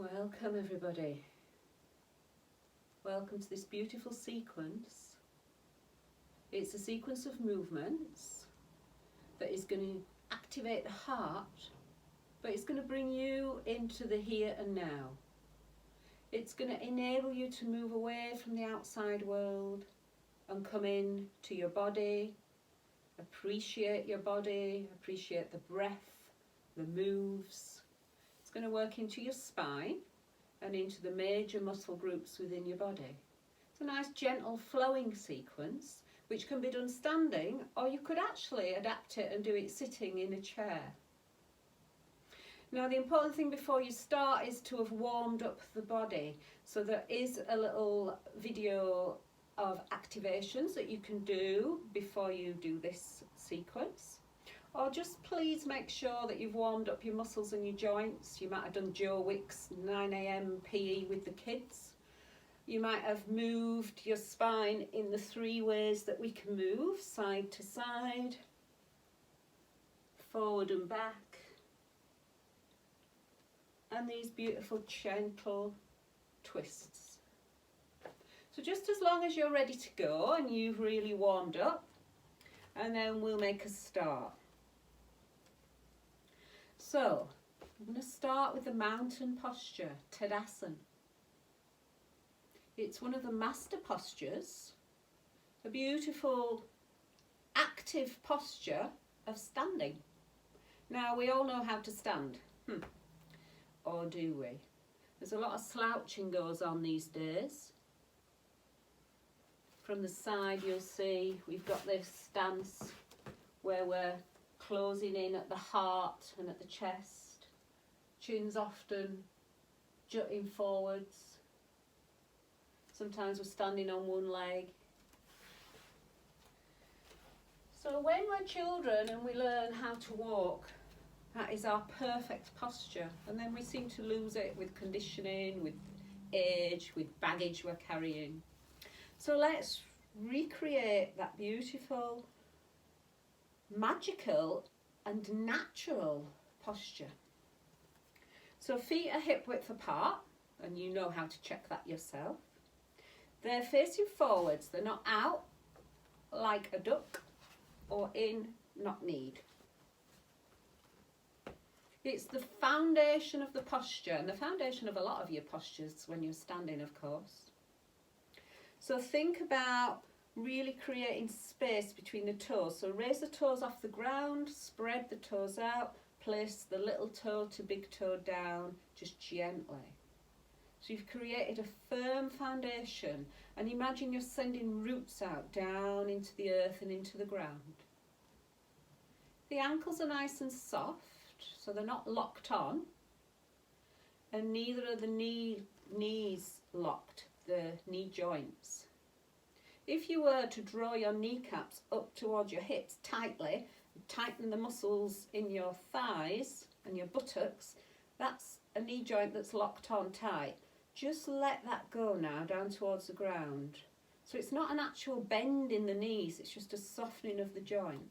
Welcome everybody. Welcome to this beautiful sequence. It's a sequence of movements that is going to activate the heart, but it's going to bring you into the here and now. It's going to enable you to move away from the outside world and come in to your body, appreciate your body, appreciate the breath, the moves. It's going to work into your spine and into the major muscle groups within your body. It's a nice gentle flowing sequence which can be done standing, or you could actually adapt it and do it sitting in a chair. Now the important thing before you start is to have warmed up the body. So there is a little video of activations that you can do before you do this sequence. Or just please make sure that you've warmed up your muscles and your joints. You might have done Joe Wicks 9 AM PE with the kids. You might have moved your spine in the 3 ways that we can move: side to side, forward and back, and these beautiful gentle twists. So just as long as you're ready to go and you've really warmed up, and then we'll make a start. So I'm going to start with the mountain posture, Tadasana. It's one of the master postures, a beautiful active posture of standing. Now we all know how to stand, or do we? There's a lot of slouching goes on these days. From the side you'll see we've got this stance where we're closing in at the heart and at the chest. Chin's often jutting forwards. Sometimes we're standing on one leg. So when we're children and we learn how to walk, that is our perfect posture. And then we seem to lose it with conditioning, with age, with baggage we're carrying. So let's recreate that beautiful, magical and natural posture. So feet are hip width apart, and you know how to check that yourself. They're facing forwards, they're not out like a duck, or in, not kneed. It's the foundation of the posture, and the foundation of a lot of your postures when you're standing, of course. So think about really creating space between the toes. So raise the toes off the ground, spread the toes out, place the little toe to big toe down, just gently. So you've created a firm foundation, and imagine you're sending roots out down into the earth and into the ground. The ankles are nice and soft, so they're not locked on, and neither are the knees locked, the knee joints. If you were to draw your kneecaps up towards your hips tightly, tighten the muscles in your thighs and your buttocks, that's a knee joint that's locked on tight. Just let that go now down towards the ground. So it's not an actual bend in the knees, it's just a softening of the joint.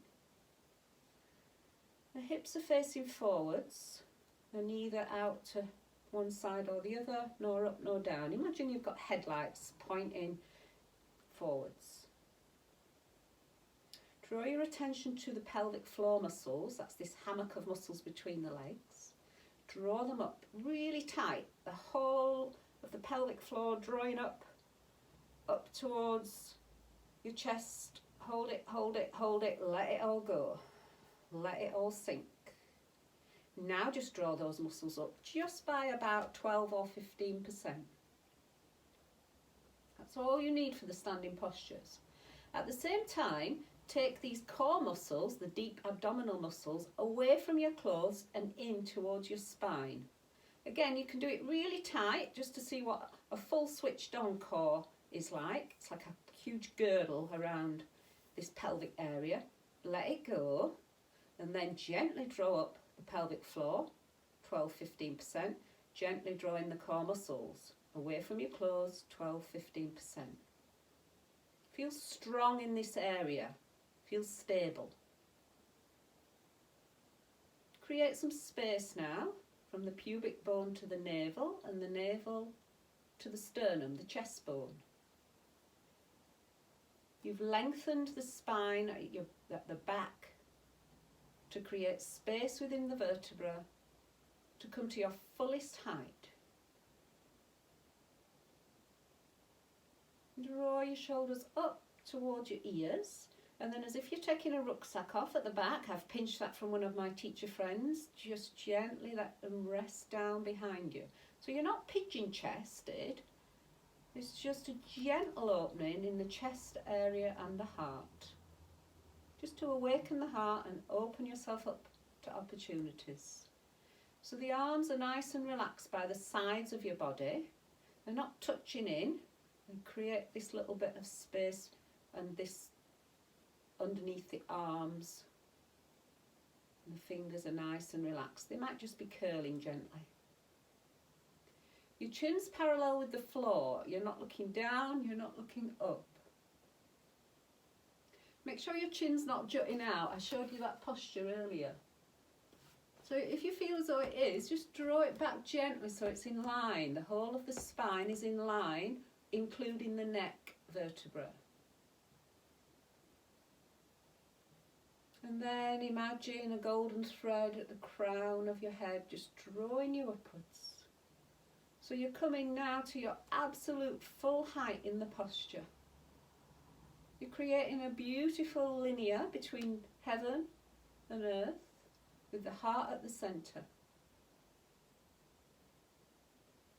The hips are facing forwards, they're neither out to one side or the other, nor up nor down. Imagine you've got headlights pointing forwards. Draw your attention to the pelvic floor muscles, that's this hammock of muscles between the legs. Draw them up really tight, the whole of the pelvic floor drawing up towards your chest. Hold it, hold it, hold it, let it all go. Let it all sink. Now just draw those muscles up just by about 12 or 15%. That's all you need for the standing postures. At the same time, take these core muscles, the deep abdominal muscles, away from your clothes and in towards your spine. Again, you can do it really tight just to see what a full switched on core is like. It's like a huge girdle around this pelvic area. Let it go, and then gently draw up the pelvic floor, 12-15%. Gently draw in the core muscles. Away from your clothes, 12-15%. Feel strong in this area. Feel stable. Create some space now from the pubic bone to the navel, and the navel to the sternum, the chest bone. You've lengthened the spine at the back to create space within the vertebra to come to your fullest height. Draw your shoulders up towards your ears, and then as if you're taking a rucksack off at the back, I've pinched that from one of my teacher friends, just gently let them rest down behind you. So you're not pigeon chested, it's just a gentle opening in the chest area and the heart. Just to awaken the heart and open yourself up to opportunities. So the arms are nice and relaxed by the sides of your body. They're not touching in, and create this little bit of space and this underneath the arms. And the fingers are nice and relaxed. They might just be curling gently. Your chin's parallel with the floor. You're not looking down, you're not looking up. Make sure your chin's not jutting out. I showed you that posture earlier. So if you feel as though it is, just draw it back gently so it's in line. The whole of the spine is in line, including the neck vertebra. And then imagine a golden thread at the crown of your head, just drawing you upwards. So you're coming now to your absolute full height in the posture. You're creating a beautiful linear between heaven and earth, with the heart at the centre.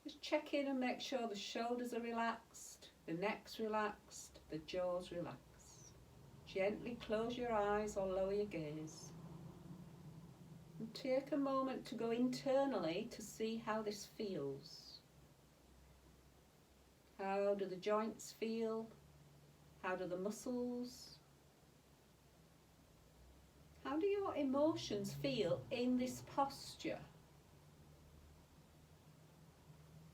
Just check in and make sure the shoulders are relaxed, the neck's relaxed, the jaw's relaxed. Gently close your eyes or lower your gaze. And take a moment to go internally to see how this feels. How do the joints feel? How do the muscles? How do your emotions feel in this posture?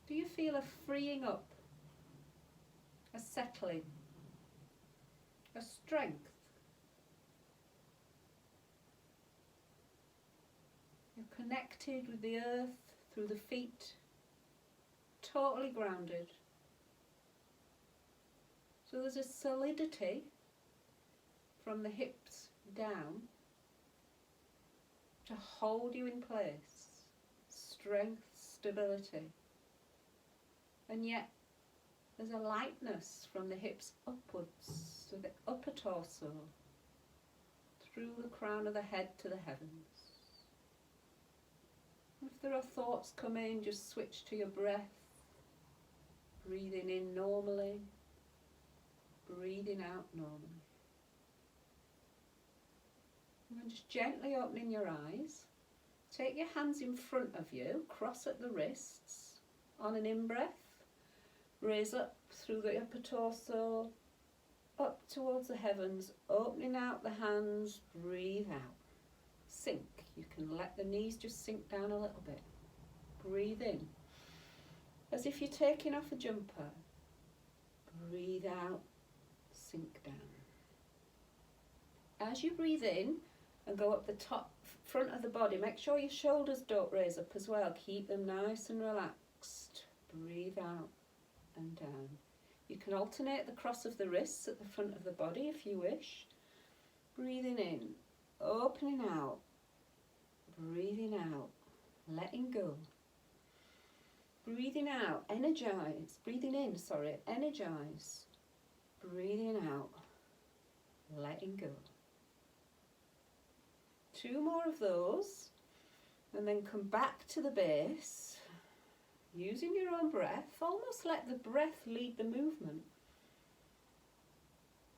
Do you feel a freeing up, a settling, a strength? You're connected with the earth through the feet, totally grounded. So there's a solidity from the hips down to hold you in place, strength, stability. And yet there's a lightness from the hips upwards to the upper torso, through the crown of the head to the heavens. If there are thoughts coming, just switch to your breath, breathing in normally, breathing out normally. And then just gently opening your eyes. Take your hands in front of you, cross at the wrists. On an in-breath, raise up through the upper torso, up towards the heavens, opening out the hands, breathe out. Sink. You can let the knees just sink down a little bit. Breathe in, as if you're taking off a jumper. Breathe out, sink down. As you breathe in and go up the top front of the body, make sure your shoulders don't raise up as well. Keep them nice and relaxed. Breathe out and down. You can alternate the cross of the wrists at the front of the body if you wish. Breathing in, opening out, breathing out, letting go. Breathing out, energize. Breathing in, energize. Breathing out, letting go. 2 more of those, and then come back to the base, using your own breath. Almost let the breath lead the movement.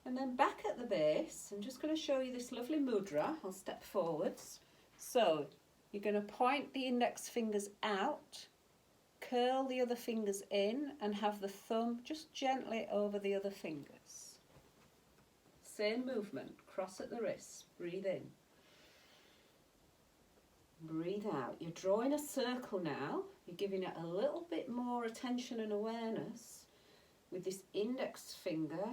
And then back at the base, I'm just going to show you this lovely mudra. I'll step forwards. So you're going to point the index fingers out, curl the other fingers in, and have the thumb just gently over the other fingers. Same movement, cross at the wrists, breathe in. Breathe out. You're drawing a circle now. You're giving it a little bit more attention and awareness with this index finger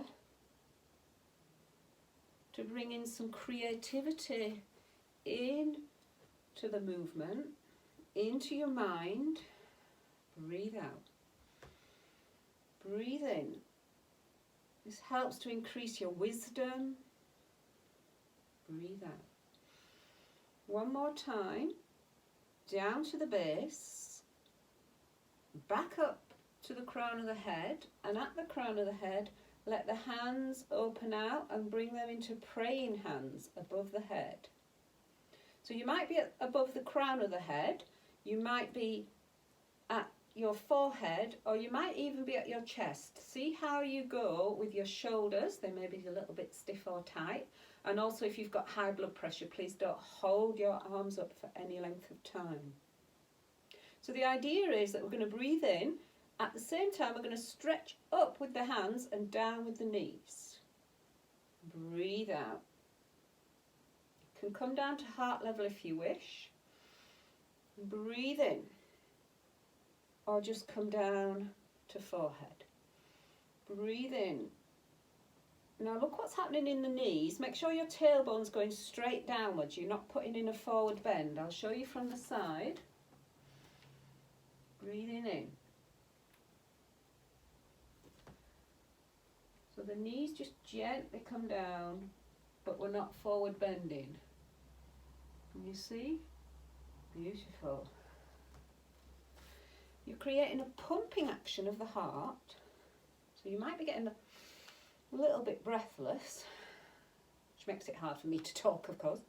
to bring in some creativity in to the movement, into your mind. Breathe out. Breathe in. This helps to increase your wisdom. Breathe out. One more time. Down to the base. Back up to the crown of the head. And at the crown of the head, let the hands open out and bring them into praying hands above the head. So you might be above the crown of the head. You might be at your forehead, or you might even be at your chest. See how you go with your shoulders. They may be a little bit stiff or tight. And also if you've got high blood pressure, please don't hold your arms up for any length of time. So the idea is that we're going to breathe in. At the same time, we're going to stretch up with the hands and down with the knees. Breathe out. You can come down to heart level if you wish. Breathe in. Or just come down to forehead. Breathe in. Now look what's happening in the knees. Make sure your tailbone's going straight downwards. You're not putting in a forward bend. I'll show you from the side. Breathing in. So the knees just gently come down, but we're not forward bending. Can you see? Beautiful. You're creating a pumping action of the heart. So you might be getting a little bit breathless, which makes it hard for me to talk, of course.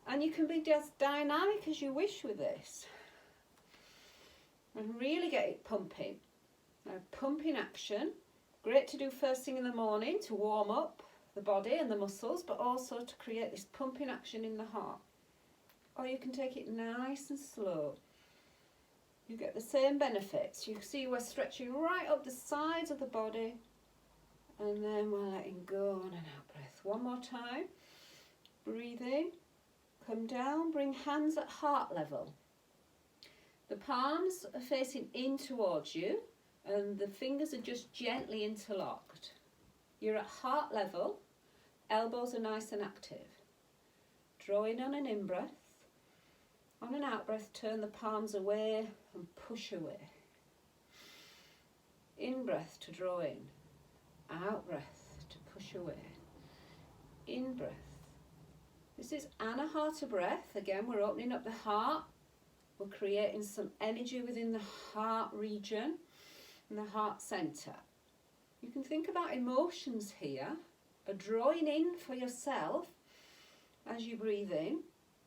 And you can be as dynamic as you wish with this. And really get it pumping. Now, pumping action, great to do first thing in the morning to warm up the body and the muscles, but also to create this pumping action in the heart. Or you can take it nice and slow. You get the same benefits. You see we're stretching right up the sides of the body, and then we're letting go on an out breath. One more time. Breathe in, come down, bring hands at heart level. The palms are facing in towards you, and the fingers are just gently interlocked. You're at heart level, elbows are nice and active. Draw in on an in-breath. On an out-breath, turn the palms away and push away. In-breath to draw in. Out-breath to push away. In-breath. This is Anahata breath. Again, we're opening up the heart. We're creating some energy within the heart region and the heart centre. You can think about emotions here, a drawing in for yourself as you breathe in,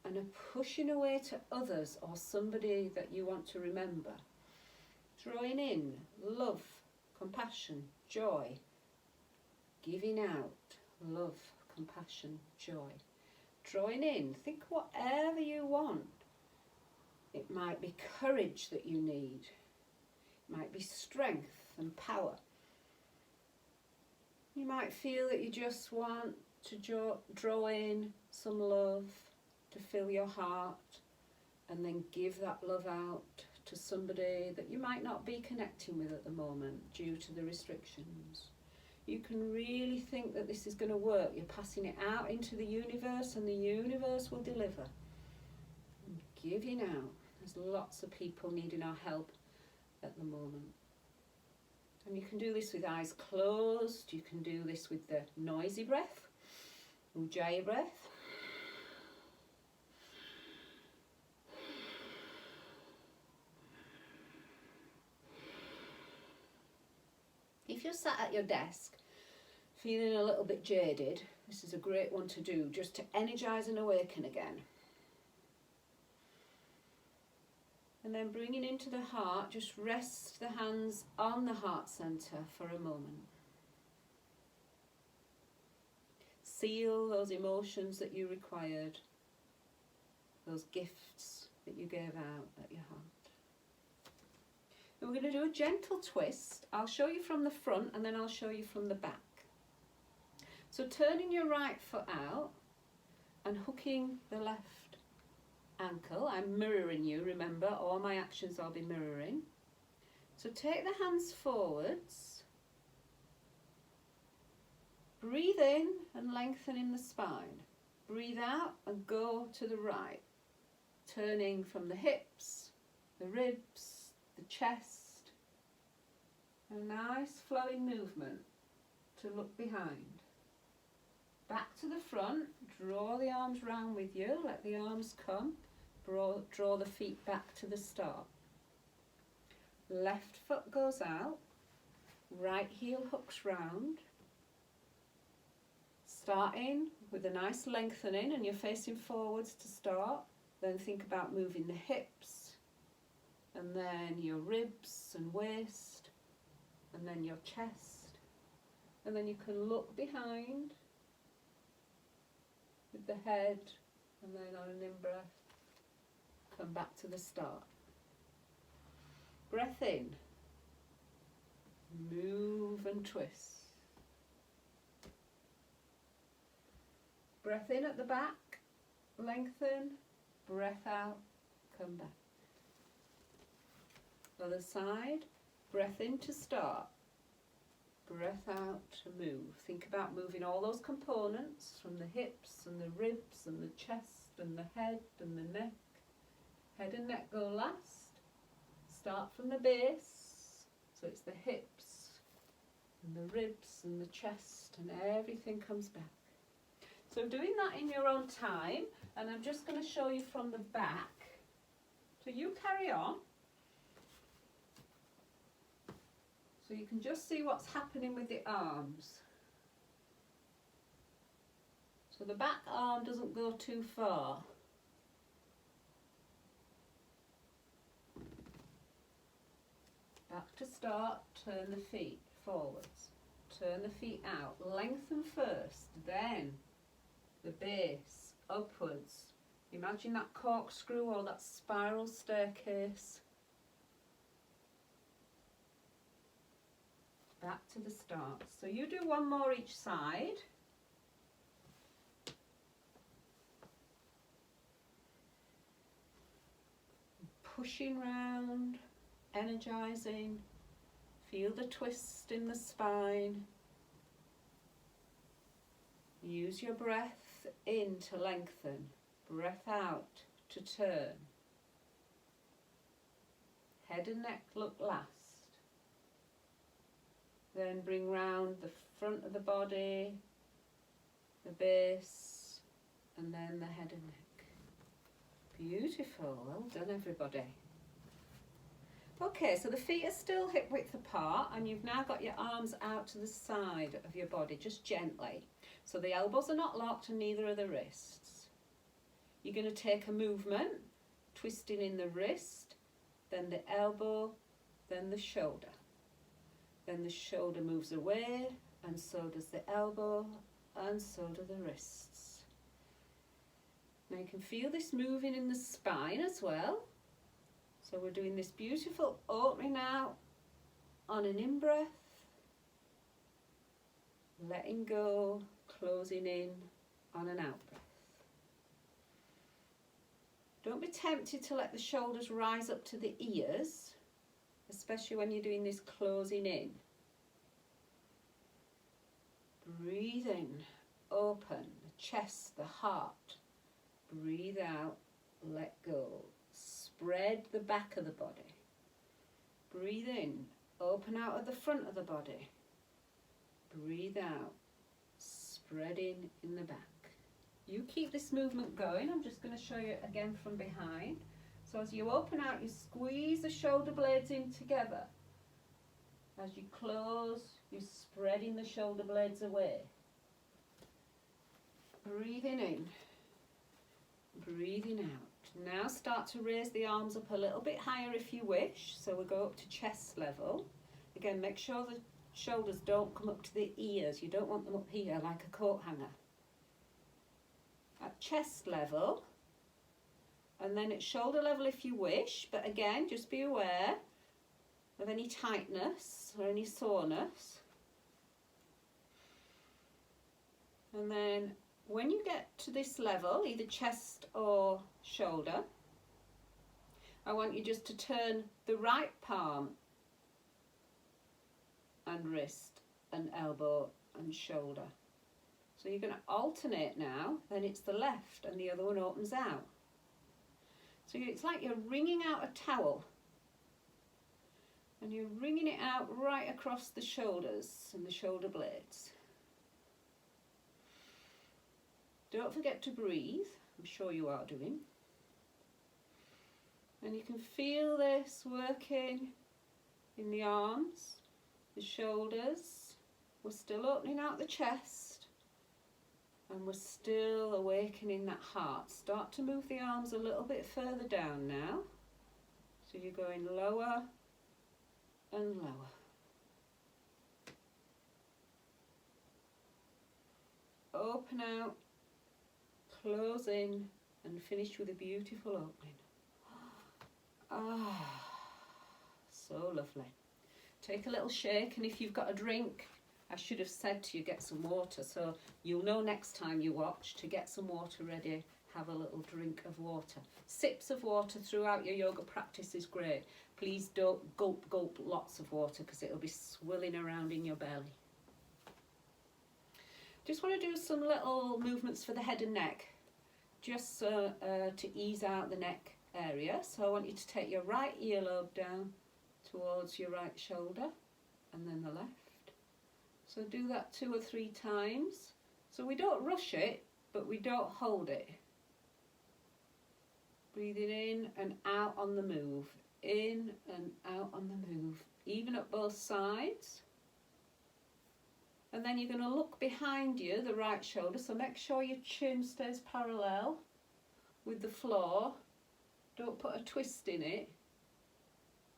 and a pushing away to others or somebody that you want to remember. Drawing in love, compassion, joy. Giving out love, compassion, joy. Drawing in, think whatever you want. It might be courage that you need. It might be strength and power. You might feel that you just want to draw in some love to fill your heart, and then give that love out to somebody that you might not be connecting with at the moment due to the restrictions. You can really think that this is going to work. You're passing it out into the universe, and the universe will deliver. And giving out. There's lots of people needing our help at the moment. And you can do this with eyes closed. You can do this with the noisy breath, Ujjayi breath. If you're sat at your desk feeling a little bit jaded, this is a great one to do just to energise and awaken again. And then bringing into the heart, just rest the hands on the heart centre for a moment. Seal those emotions that you required, those gifts that you gave out at your heart. And we're going to do a gentle twist. I'll show you from the front and then I'll show you from the back. So turning your right foot out and hooking the left ankle. I'm mirroring you, remember, all my actions I'll be mirroring. So take the hands forwards. Breathe in and lengthen in the spine. Breathe out and go to the right. turning from the hips, the ribs, the chest. A nice flowing movement to look behind. Back to the front, draw the arms round with you, let the arms come, draw the feet back to the start. Left foot goes out, right heel hooks round. Starting with a nice lengthening and you're facing forwards to start, then think about moving the hips and then your ribs and waist and then your chest, and then you can look behind with the head, and then on an in-breath come back to the start. Breath in, move and twist. Breath in at the back, lengthen, breath out, come back. Other side, breath in to start, breath out to move. Think about moving all those components from the hips and the ribs and the chest and the head and the neck. Head and neck go last. Start from the base, so it's the hips and the ribs and the chest, and everything comes back. So doing that in your own time, and I'm just going to show you from the back. So you carry on. So you can just see what's happening with the arms. So the back arm doesn't go too far. Back to start, turn the feet forwards, turn the feet out, lengthen first, then the base upwards. Imagine that corkscrew or that spiral staircase. Back to the start. So you do one more each side. Pushing round, energizing. Feel the twist in the spine. Use your breath in to lengthen, breath out to turn. Head and neck look last. Then bring round the front of the body, the base, and then the head and neck. Beautiful, well done everybody. Okay, so the feet are still hip width apart, and you've now got your arms out to the side of your body, just gently. So the elbows are not locked and neither are the wrists. You're going to take a movement, twisting in the wrist, then the elbow, then the shoulder. Then the shoulder moves away, and so does the elbow, and so do the wrists. Now you can feel this moving in the spine as well. So we're doing this beautiful opening out on an in-breath, letting go, closing in on an out-breath. Don't be tempted to let the shoulders rise up to the ears, especially when you're doing this closing in. Breathe in, open the chest, the heart. Breathe out, let go. Spread the back of the body. Breathe in, open out at the front of the body. Breathe out, spreading in the back. You keep this movement going. I'm just going to show you again from behind. So as you open out, you squeeze the shoulder blades in together. As you close, you're spreading the shoulder blades away. Breathing in, breathing out. Now start to raise the arms up a little bit higher if you wish. So we'll go up to chest level. Again, make sure the shoulders don't come up to the ears. You don't want them up here like a coat hanger. At chest level, and then at shoulder level if you wish, but again, just be aware of any tightness or any soreness. And then when you get to this level, either chest or shoulder, I want you just to turn the right palm and wrist and elbow and shoulder. So you're going to alternate now, then it's the left and the other one opens out. So it's like you're wringing out a towel, and you're wringing it out right across the shoulders and the shoulder blades. Don't forget to breathe, I'm sure you are doing. And you can feel this working in the arms, the shoulders. We're still opening out the chest, and we're still awakening that heart. Start to move the arms a little bit further down now. So you're going lower and lower. Open out, close in, and finish with a beautiful opening. Ah, so lovely. Take a little shake, and if you've got a drink, I should have said to you, get some water, so you'll know next time you watch to get some water ready. Have a little drink of water. Sips of water throughout your yoga practice is great. Please don't gulp lots of water, because it'll be swilling around in your belly. Just want to do some little movements for the head and neck, just to ease out the neck area. So I want you to take your right earlobe down towards your right shoulder, and then the left. So do that 2 or 3 times. So we don't rush it, but we don't hold it. Breathing in and out on the move. In and out on the move. Even at both sides. And then you're going to look behind you, the right shoulder. So make sure your chin stays parallel with the floor. Don't put a twist in it.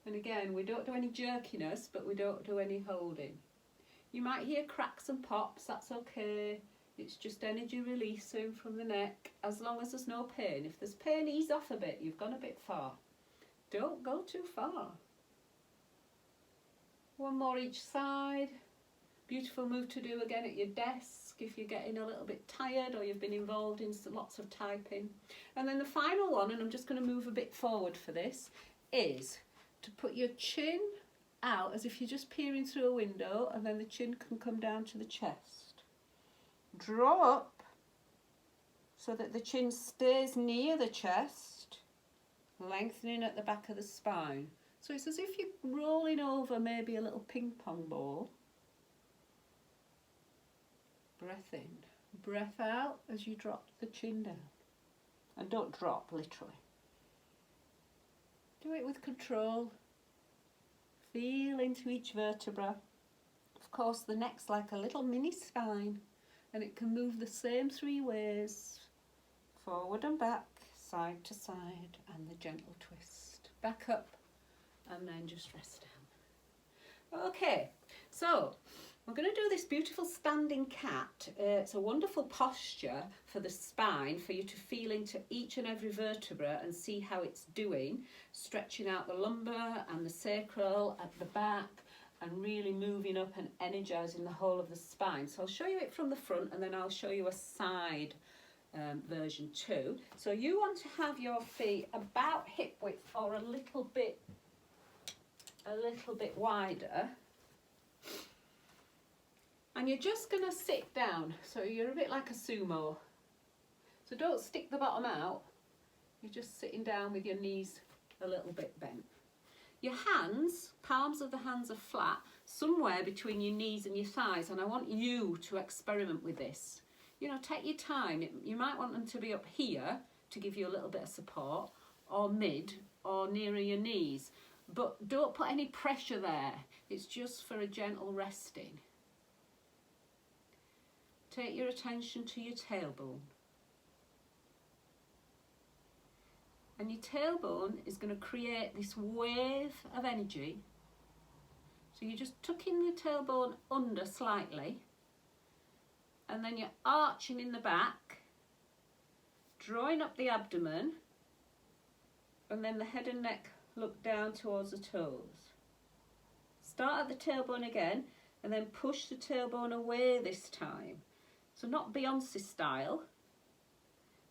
And again, we don't do any jerkiness, but we don't do any holding. You might hear cracks and pops, that's okay. It's just energy releasing from the neck, as long as there's no pain. If there's pain, ease off a bit. You've gone a bit far. Don't go too far. 1 more each side. Beautiful move to do again at your desk if you're getting a little bit tired or you've been involved in lots of typing. And then the final one, and I'm just going to move a bit forward for this, is to put your chin out as if you're just peering through a window, and then the chin can come down to the chest. Draw up so that the chin stays near the chest, lengthening at the back of the spine. So it's as if you're rolling over maybe a little ping pong ball. Breath in, breath out as you drop the chin down. And don't drop, literally. Do it with control. Feel into each vertebra. Of course, the neck's like a little mini spine, and it can move the same 3 ways. Forward and back, side to side, and the gentle twist. Back up, and then just rest down. Okay, so we're going to do this beautiful standing cat. It's a wonderful posture for the spine, for you to feel into each and every vertebra and see how it's doing, stretching out the lumbar and the sacral at the back, and really moving up and energizing the whole of the spine. So I'll show you it from the front, and then I'll show you a side version too. So you want to have your feet about hip width or a little bit wider. And you're just going to sit down, so you're a bit like a sumo. So don't stick the bottom out, you're just sitting down with your knees a little bit bent. Your hands, palms of the hands are flat, somewhere between your knees and your thighs, and I want you to experiment with this. You know, take your time. You might want them to be up here to give you a little bit of support, or mid, or nearer your knees. But don't put any pressure there, it's just for a gentle resting. Take your attention to your tailbone. And your tailbone is going to create this wave of energy. So you're just tucking the tailbone under slightly, and then you're arching in the back, drawing up the abdomen, and then the head and neck look down towards the toes. Start at the tailbone again, and then push the tailbone away this time. So not Beyonce style.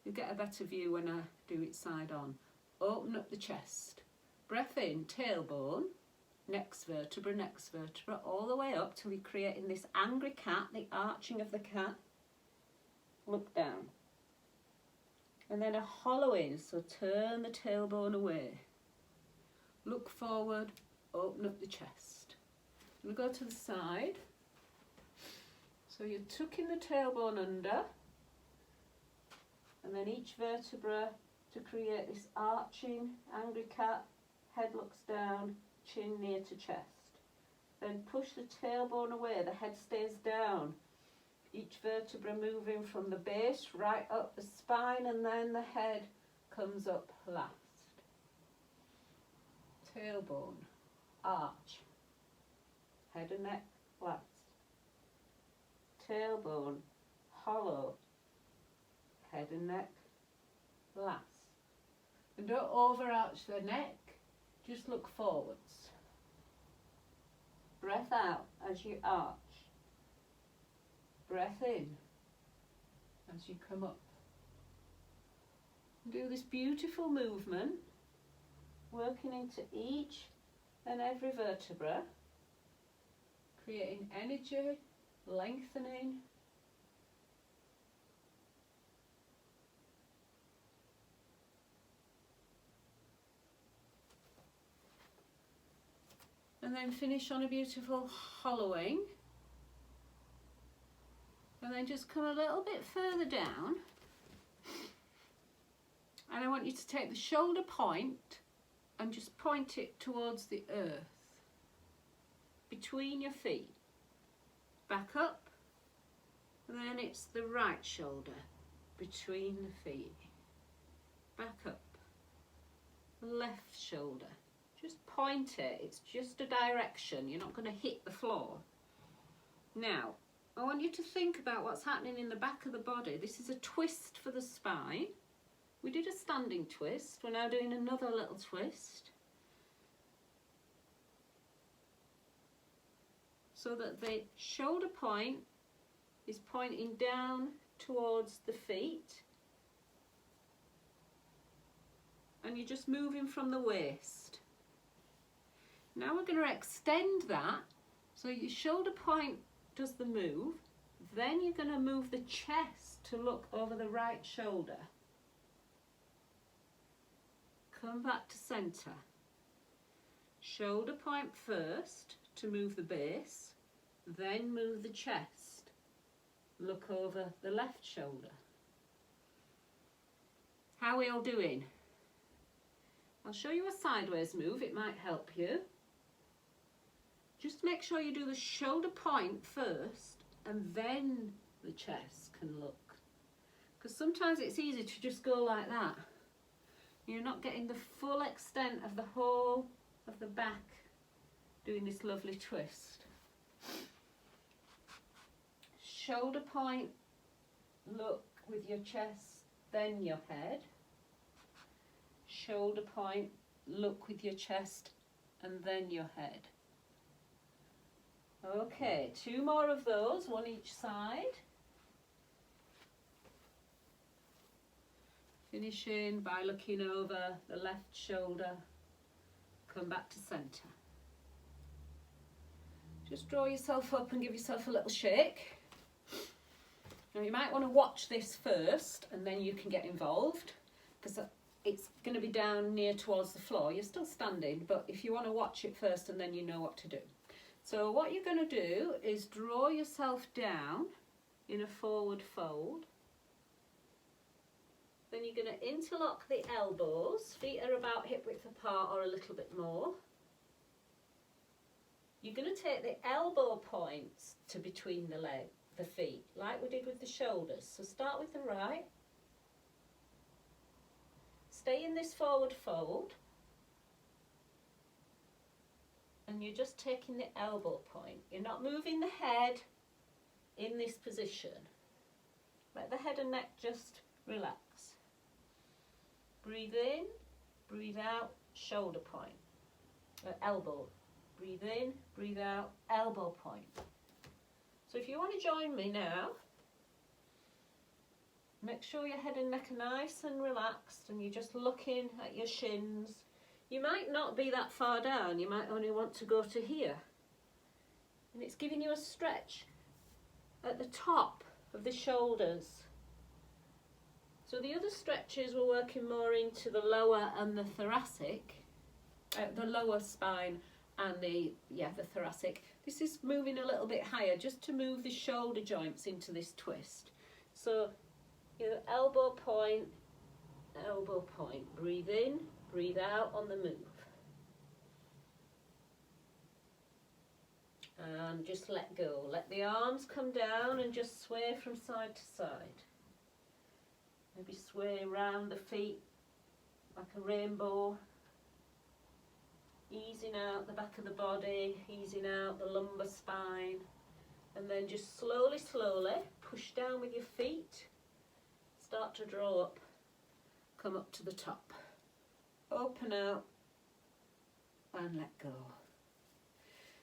You'll get a better view when I do it side on. Open up the chest. Breath in, tailbone, next vertebra, all the way up till you're creating this angry cat, the arching of the cat. Look down. and then a hollowing, so turn the tailbone away. Look forward, open up the chest. We'll go to the side. So you're tucking the tailbone under, and then each vertebra to create this arching angry cat. Head looks down, chin near to chest. Then push the tailbone away, the head stays down. Each vertebra moving from the base right up the spine, and then the head comes up last. Tailbone, arch, head and neck last. Tailbone, hollow, head and neck last. And don't overarch the neck, just look forwards. Breath out as you arch. Breath in as you come up. Do this beautiful movement, working into each and every vertebra, creating energy, lengthening. And then finish on a beautiful hollowing. And then just come a little bit further down. And I want you to take the shoulder point and just point it towards the earth, between your feet. Back up, and then it's the right shoulder, between the feet. Back up, left shoulder. Just point it, it's just a direction, you're not going to hit the floor. Now, I want you to think about what's happening in the back of the body. This is a twist for the spine. We did a standing twist, we're now doing another little twist. So that the shoulder point is pointing down towards the feet. And you're just moving from the waist. Now we're going to extend that, so your shoulder point does the move, then you're going to move the chest to look over the right shoulder. Come back to centre. Shoulder point first to move the base, then move the chest. Look over the left shoulder. How are we all doing? I'll show you a sideways move, it might help you. Just make sure you do the shoulder point first and then the chest can look. Because sometimes it's easy to just go like that. You're not getting the full extent of the whole of the back doing this lovely twist. Shoulder point, look with your chest, then your head. Shoulder point, look with your chest, and then your head. Okay, 2 more of those, one each side. Finishing by looking over the left shoulder, come back to centre. Just draw yourself up and give yourself a little shake. Now you might want to watch this first and then you can get involved, because it's going to be down near towards the floor. You're still standing, but if you want to watch it first and then you know what to do. So what you're going to do is draw yourself down in a forward fold. Then you're going to interlock the elbows. Feet are about hip width apart or a little bit more. You're going to take the elbow points to between the feet, like we did with the shoulders. So start with the right. Stay in this forward fold. And you're just taking the elbow point. You're not moving the head in this position. Let the head and neck just relax. Breathe in, breathe out, shoulder point, elbow. Breathe in, breathe out, elbow point. So if you want to join me now, make sure your head and neck are nice and relaxed and you're just looking at your shins. You might not be that far down, you might only want to go to here. And it's giving you a stretch at the top of the shoulders. So the other stretches we're working more into the lower and the thoracic, the lower spine and the thoracic. This is moving a little bit higher just to move the shoulder joints into this twist. So your elbow point, breathe in, breathe out on the move. And just let go. Let the arms come down and just sway from side to side. Maybe sway around the feet like a rainbow. Easing out the back of the body, easing out the lumbar spine. And then just slowly, slowly push down with your feet. Start to draw up. Come up to the top. Open out and let go.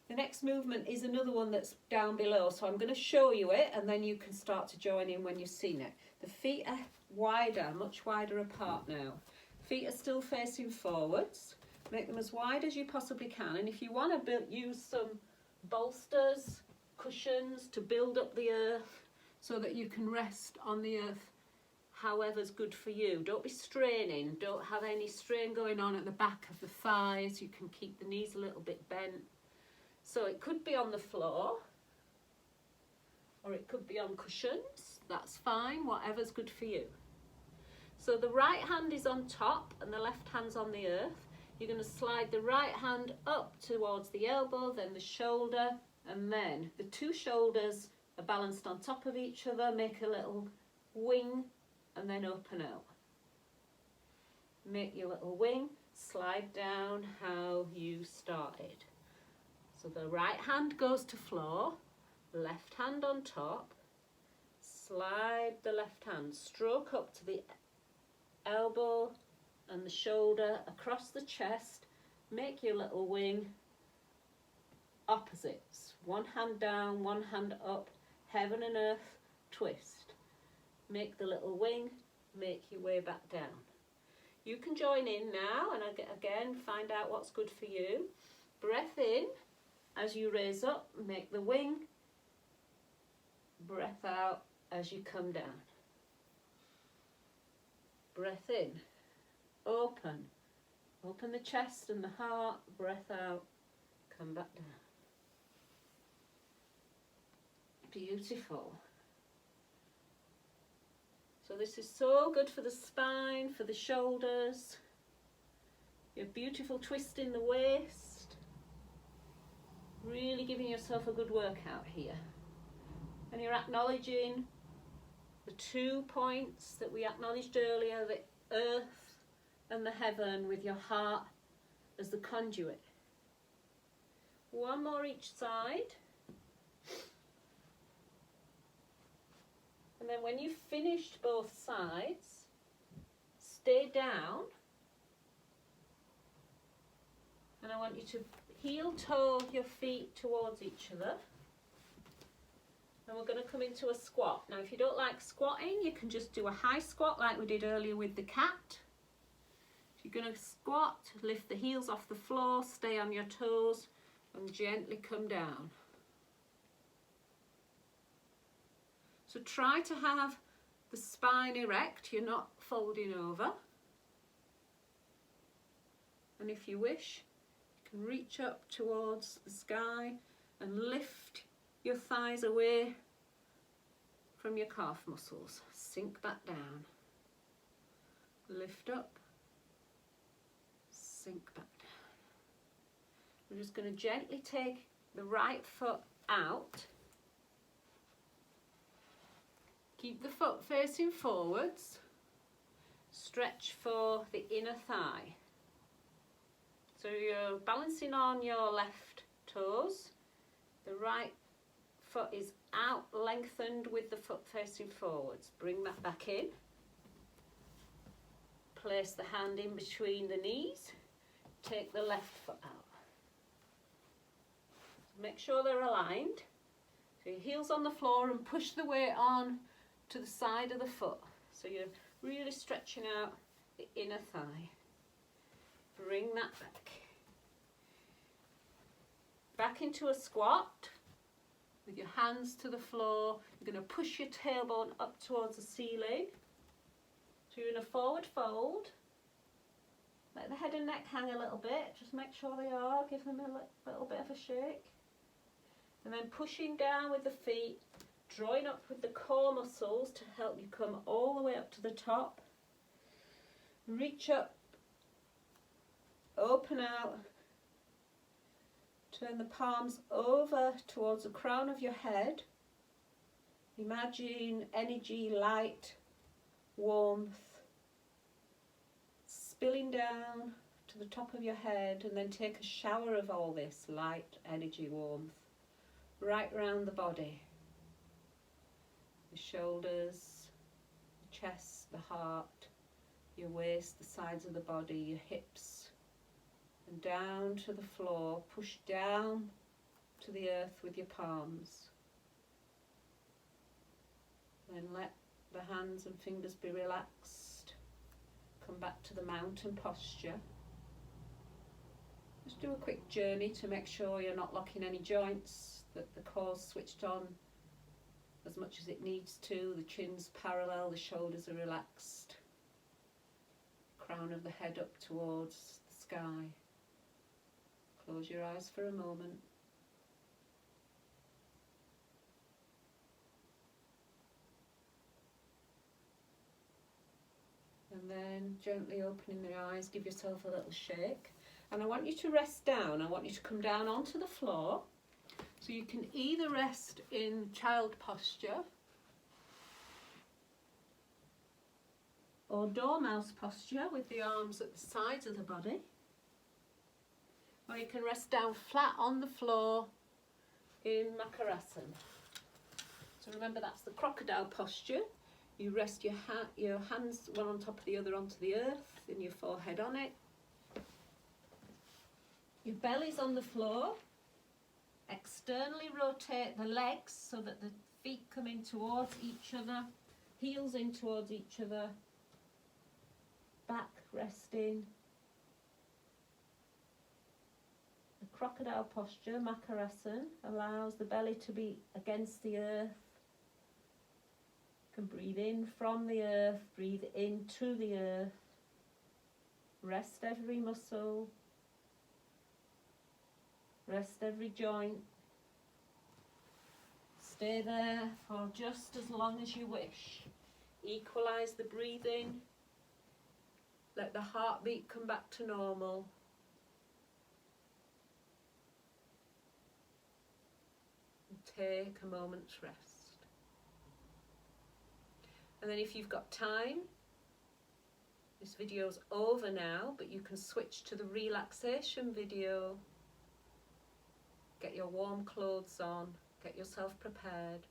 The next movement is another one that's down below, so I'm going to show you it and then you can start to join in when you've seen it. The feet are wider, much wider apart now. Feet are still facing forwards. Make them as wide as you possibly can, and if you want to use some bolsters, cushions to build up the earth so that you can rest on the earth however's good for you. Don't be straining, don't have any strain going on at the back of the thighs. You can keep the knees a little bit bent. So it could be on the floor or it could be on cushions. That's fine, whatever's good for you. So the right hand is on top and the left hand's on the earth. You're going to slide the right hand up towards the elbow, then the shoulder, and then the two shoulders are balanced on top of each other. Make a little wing and then open out. Make your little wing, slide down how you started. So the right hand goes to floor, left hand on top, slide the left hand, stroke up to the elbow and the shoulder, across the chest, make your little wing, opposites. One hand down, one hand up, heaven and earth, twist. Make the little wing, make your way back down. You can join in now and again find out what's good for you. Breath in. As you raise up, make the wing. Breath out as you come down. Breath in. Open. Open the chest and the heart. Breath out. Come back down. Beautiful. So this is so good for the spine, for the shoulders. Your beautiful twist in the waist. Really giving yourself a good workout here. And you're acknowledging the 2 points that we acknowledged earlier, the earth and the heaven, with your heart as the conduit. One more each side. And then when you've finished both sides, stay down. And I want you to heel toe your feet towards each other. And we're going to come into a squat. Now if you don't like squatting, you can just do a high squat like we did earlier with the cat. If you're going to squat, lift the heels off the floor, stay on your toes and gently come down. So try to have the spine erect, you're not folding over. And if you wish, you can reach up towards the sky and lift your thighs away from your calf muscles. Sink back down. Lift up. Sink back down. We're just going to gently take the right foot out. Keep the foot facing forwards. Stretch for the inner thigh. So you're balancing on your left toes. The right foot is out, lengthened with the foot facing forwards. Bring that back in. Place the hand in between the knees. Take the left foot out. Make sure they're aligned. So your heels on the floor and push the weight on to the side of the foot. So you're really stretching out the inner thigh. Bring that back. Back into a squat with your hands to the floor. You're going to push your tailbone up towards the ceiling. So you're in a forward fold. Let the head and neck hang a little bit, just make sure they are, give them a little bit of a shake. And then pushing down with the feet, drawing up with the core muscles to help you come all the way up to the top. Reach up, open out, turn the palms over towards the crown of your head. Imagine energy, light, warmth, spilling down to the top of your head, and then take a shower of all this light, energy, warmth, right round the body. The shoulders, the chest, the heart, your waist, the sides of the body, your hips, and down to the floor. Push down to the earth with your palms. Then let the hands and fingers be relaxed. Come back to the mountain posture. Just do a quick journey to make sure you're not locking any joints, that the core's switched on as much as it needs to, the chin's parallel, the shoulders are relaxed, crown of the head up towards the sky. Close your eyes for a moment. And then gently opening the eyes, give yourself a little shake. And I want you to rest down. I want you to come down onto the floor. So you can either rest in child posture or dormouse posture with the arms at the sides of the body. Or you can rest down flat on the floor in Makarasana. So remember, that's the crocodile posture. You rest your hands one on top of the other onto the earth, and your forehead on it. Your belly's on the floor. Externally rotate the legs so that the feet come in towards each other, heels in towards each other, back resting. The crocodile posture, Makarasana, allows the belly to be against the earth. You can breathe in from the earth, breathe into the earth. Rest every muscle. Rest every joint. Stay there for just as long as you wish. Equalize the breathing. Let the heartbeat come back to normal. And take a moment's rest. And then if you've got time, this video's over now, but you can switch to the relaxation video. Get your warm clothes on, get yourself prepared.